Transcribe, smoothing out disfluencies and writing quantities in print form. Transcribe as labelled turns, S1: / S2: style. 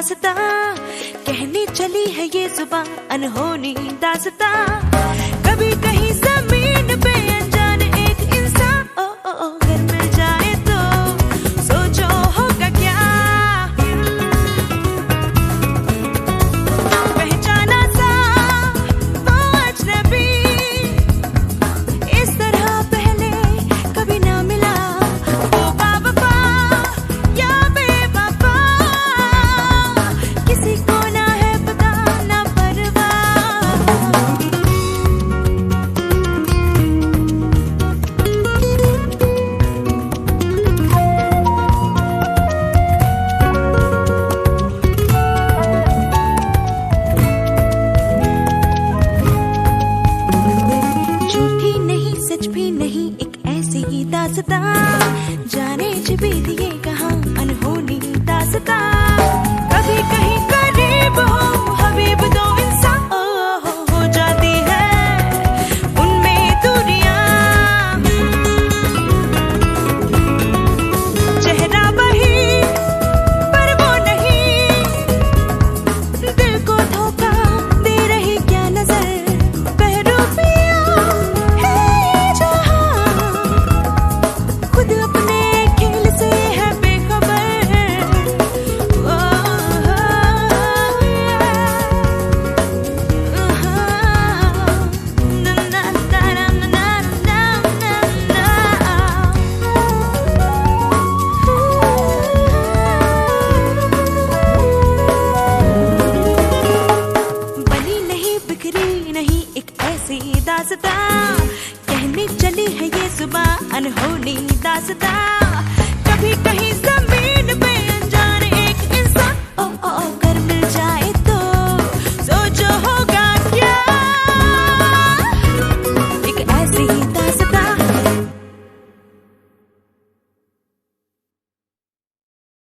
S1: दास्तां, कहने चली है ये जुबां अनहोनी दास्तां। कभी कहीं जमीन पे अनजान एक इंसान घर मिल जाए तो सोचो होगा क्या। पहचाना सा वो अजनबी, इस तरह पहले कभी ना मिला। वो बावफा या बेवफा, किसी को ना है पता ना परवाह। झूठी नहीं सच भी नहीं एक ऐसी ही दास्तां, जाने छिपी दिए कहाँ अनहोनी दास्तां। कभी कहीं करीब हो हबीब दो इंसान हो जाती है उनमें दूरियां। चेहरा वही पर वो नहीं, दिल को धोखा दे रही क्या नजर। बहरूपियां है ये जहां, खुद अपने खेल से है बेखबर। बनी नहीं बिखरी नहीं एक ऐसी दास्तां, कहने चली है ये सुबह अनहोनी दास्तां।